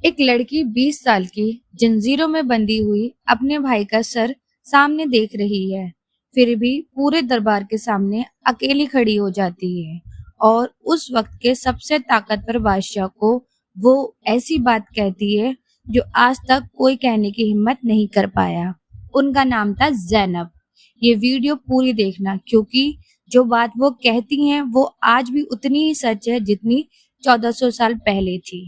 ایک لڑکی 20 سال کی جنزیروں میں بندھی ہوئی اپنے بھائی کا سر سامنے دیکھ رہی ہے، پھر بھی پورے دربار کے سامنے اکیلی کھڑی ہو جاتی ہے اور اس وقت کے سب سے طاقتور بادشاہ کو وہ ایسی بات کہتی ہے جو آج تک کوئی کہنے کی ہمت نہیں کر پایا۔ ان کا نام تھا زینب۔ یہ ویڈیو پوری دیکھنا، کیونکہ جو بات وہ کہتی ہیں وہ آج بھی اتنی ہی سچ ہے جتنی 1400 سال پہلے تھی۔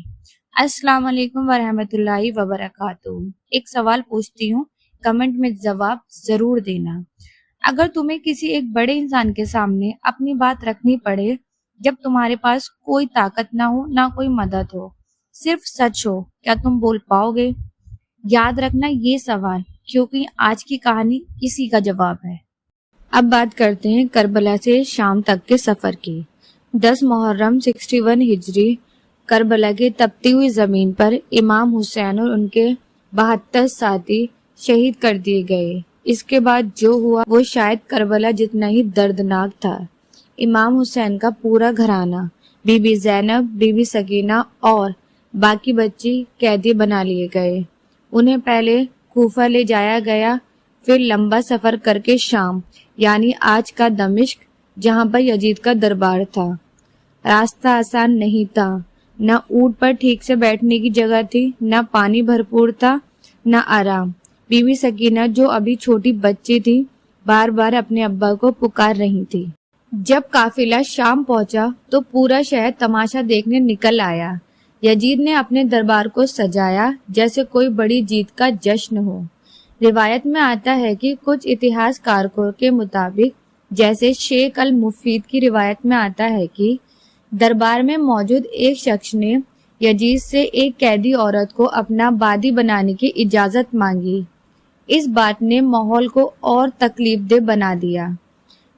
السلام علیکم ورحمۃ اللہ وبرکاتہ۔ ایک سوال پوچھتی ہوں، کمنٹ میں جواب ضرور دینا۔ اگر تمہیں کسی ایک بڑے انسان کے سامنے اپنی بات رکھنی پڑے جب تمہارے پاس کوئی طاقت نہ ہو، نہ کوئی مدد ہو، صرف سچ ہو، کیا تم بول پاؤ گے؟ یاد رکھنا یہ سوال، کیونکہ آج کی کہانی اسی کا جواب ہے۔ اب بات کرتے ہیں کربلا سے شام تک کے سفر کی۔ 10 محرم 61 ہجری کربلا کی تپتی ہوئی زمین پر امام حسین اور ان کے 72 ساتھی شہید کر دیے گئے۔ اس کے بعد جو ہوا وہ شاید کربلا جتنا ہی دردناک تھا۔ امام حسین کا پورا گھرانہ، بی بی زینب، بی بی سکینہ اور باقی بچی قیدی بنا لیے گئے۔ انہیں پہلے کوفہ لے جایا گیا، پھر لمبا سفر کر کے شام یعنی آج کا دمشق، جہاں پر یزید کا دربار تھا۔ راستہ آسان نہیں تھا، نہ اونٹ پر ٹھیک سے بیٹھنے کی جگہ تھی، نہ پانی بھرپور تھا، نہ آرام۔ بی بی سکینہ جو ابھی چھوٹی بچی تھی بار بار اپنے ابا کو پکار رہی تھی۔ جب قافلہ شام پہنچا تو پورا شہر تماشا دیکھنے نکل آیا۔ یزید نے اپنے دربار کو سجایا جیسے کوئی بڑی جیت کا جشن ہو۔ روایت میں آتا ہے کہ کچھ اتہاس کاروں کے مطابق، جیسے شیخ المفید کی روایت میں آتا ہے کہ دربار میں موجود ایک شخص نے یزید سے ایک قیدی عورت کو اپنا بادی بنانے کی اجازت مانگی۔ اس بات نے ماحول کو اور تکلیف دہ بنا دیا۔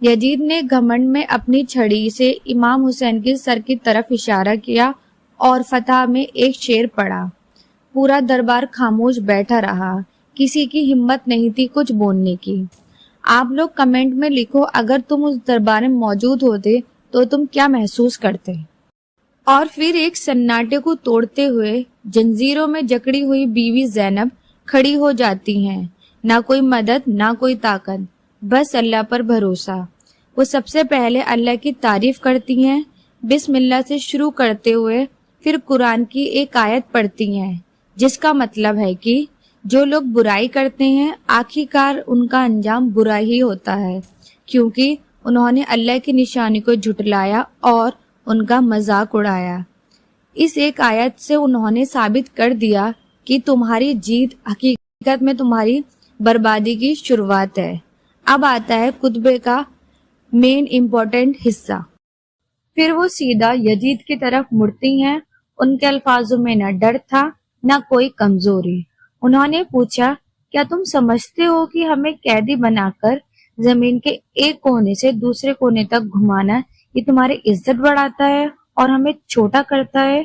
یزید نے گھمنڈ میں اپنی چھڑی سے امام حسین کے سر کی طرف اشارہ کیا اور فتح میں ایک شعر پڑھا۔ پورا دربار خاموش بیٹھا رہا، کسی کی ہمت نہیں تھی کچھ بولنے کی۔ آپ لوگ کمنٹ میں لکھو، اگر تم اس دربار میں موجود ہوتے تو تم کیا محسوس کرتے؟ اور پھر ایک سناٹے کو توڑتے ہوئے جنزیروں میں جکڑی ہوئی بیوی زینب کھڑی ہو جاتی ہیں۔ نہ کوئی مدد، نہ کوئی طاقت، بس اللہ پر بھروسہ۔ وہ سب سے پہلے اللہ کی تعریف کرتی ہیں، بسم اللہ سے شروع کرتے ہوئے، پھر قرآن کی ایک آیت پڑھتی ہیں جس کا مطلب ہے کہ جو لوگ برائی کرتے ہیں آخرکار ان کا انجام برا ہی ہوتا ہے، کیونکہ انہوں نے اللہ کی نشانی کو جھٹلایا اور ان کا مذاق اڑایا۔ اس ایک آیت سے انہوں نے ثابت کر دیا کہ تمہاری جیت حقیقت میں تمہاری بربادی کی شروعات ہے۔ اب آتا ہے خطبے کا مین امپورٹنٹ حصہ۔ پھر وہ سیدھا یزید کی طرف مڑتی ہیں۔ ان کے الفاظوں میں نہ ڈر تھا، نہ کوئی کمزوری۔ انہوں نے پوچھا، کیا تم سمجھتے ہو کہ ہمیں قیدی بنا کر زمین کے ایک کونے سے دوسرے کونے تک گھمانا یہ تمہاری عزت بڑھاتا ہے اور ہمیں چھوٹا کرتا ہے؟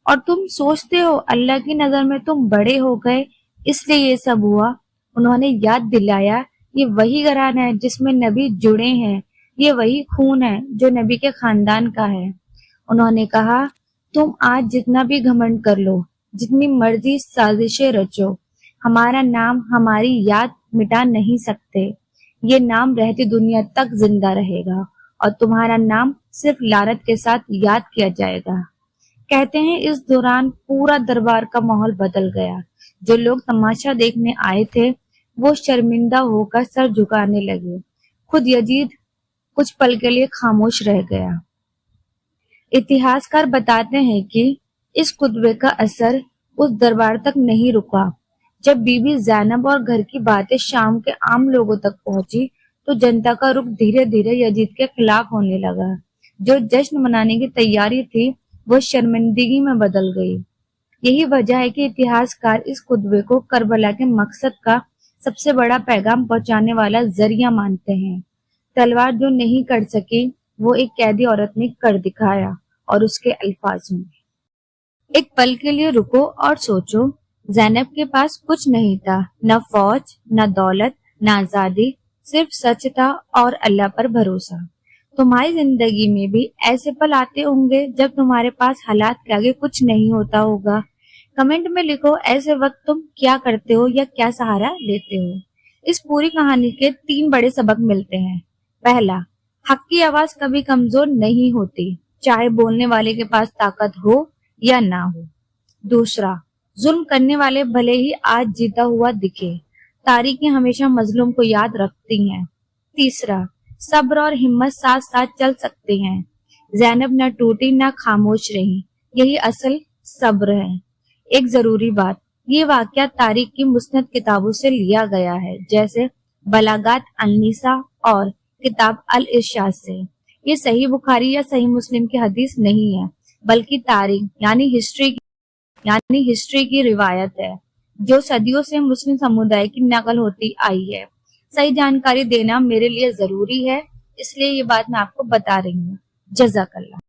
اور تم سوچتے ہو اللہ کی نظر میں تم بڑے ہو گئے اس لیے یہ سب ہوا؟ انہوں نے یاد دلایا، یہ وہی گھرانہ ہے جس میں نبی جڑے ہیں، یہ وہی خون ہے جو نبی کے خاندان کا ہے۔ انہوں نے کہا، تم آج جتنا بھی گھمنڈ کر لو، جتنی مرضی سازشیں رچو، ہمارا نام، ہماری یاد مٹا نہیں سکتے۔ یہ نام رہتی دنیا تک زندہ رہے گا اور تمہارا نام صرف لعنت کے ساتھ یاد کیا جائے گا۔ کہتے ہیں اس دوران پورا دربار کا ماحول بدل گیا۔ جو لوگ تماشا دیکھنے آئے تھے وہ شرمندہ ہو کر سر جھکانے لگے۔ خود یزید کچھ پل کے لیے خاموش رہ گیا۔ اتہاسکار بتاتے ہیں کہ اس خطبے کا اثر اس دربار تک نہیں رکا۔ جب بی بی زینب اور گھر کی باتیں شام کے عام لوگوں تک پہنچی تو جنتا کا رخ دھیرے دھیرے یزید کے خلاف ہونے لگا۔ جو جشن منانے کی تیاری تھی وہ شرمندگی میں بدل گئی۔ یہی وجہ ہے کہ اتہاسکار اس خطبے کو کربلا کے مقصد کا سب سے بڑا پیغام پہنچانے والا ذریعہ مانتے ہیں۔ تلوار جو نہیں کر سکی وہ ایک قیدی عورت نے کر دکھایا، اور اس کے الفاظوں میں، ایک پل کے لیے رکو اور سوچو، زینب کے پاس کچھ نہیں تھا، نہ فوج، نہ دولت، نہ آزادی، صرف سچ تھا اور اللہ پر بھروسہ۔ تمہاری زندگی میں بھی ایسے پل آتے ہوں گے جب تمہارے پاس حالات کے آگے کچھ نہیں ہوتا ہوگا، کمنٹ میں لکھو ایسے وقت تم کیا کرتے ہو یا کیا سہارا لیتے ہو۔ اس پوری کہانی کے 3 بڑے سبق ملتے ہیں۔ پہلا، حق کی آواز کبھی کمزور نہیں ہوتی، چاہے بولنے والے کے پاس طاقت ہو یا نہ ہو۔ دوسرا، ظلم کرنے والے بھلے ہی آج جیتا ہوا دکھے، تاریخیں ہمیشہ مظلوم کو یاد رکھتی ہیں۔ تیسرا، صبر اور ہمت ساتھ ساتھ چل سکتے ہیں۔ زینب نہ ٹوٹی نہ خاموش رہی، یہی اصل صبر ہے۔ ایک ضروری بات، یہ واقعہ تاریخ کی مستند کتابوں سے لیا گیا ہے، جیسے بلاغات النساء اور کتاب الارشاد سے۔ یہ صحیح بخاری یا صحیح مسلم کی حدیث نہیں ہے، بلکہ تاریخ یعنی ہسٹری کی روایت ہے، جو صدیوں سے مسلم سمودائے کی نقل ہوتی آئی ہے۔ صحیح جانکاری دینا میرے لیے ضروری ہے، اس لیے یہ بات میں آپ کو بتا رہی ہوں۔ جزاک اللہ۔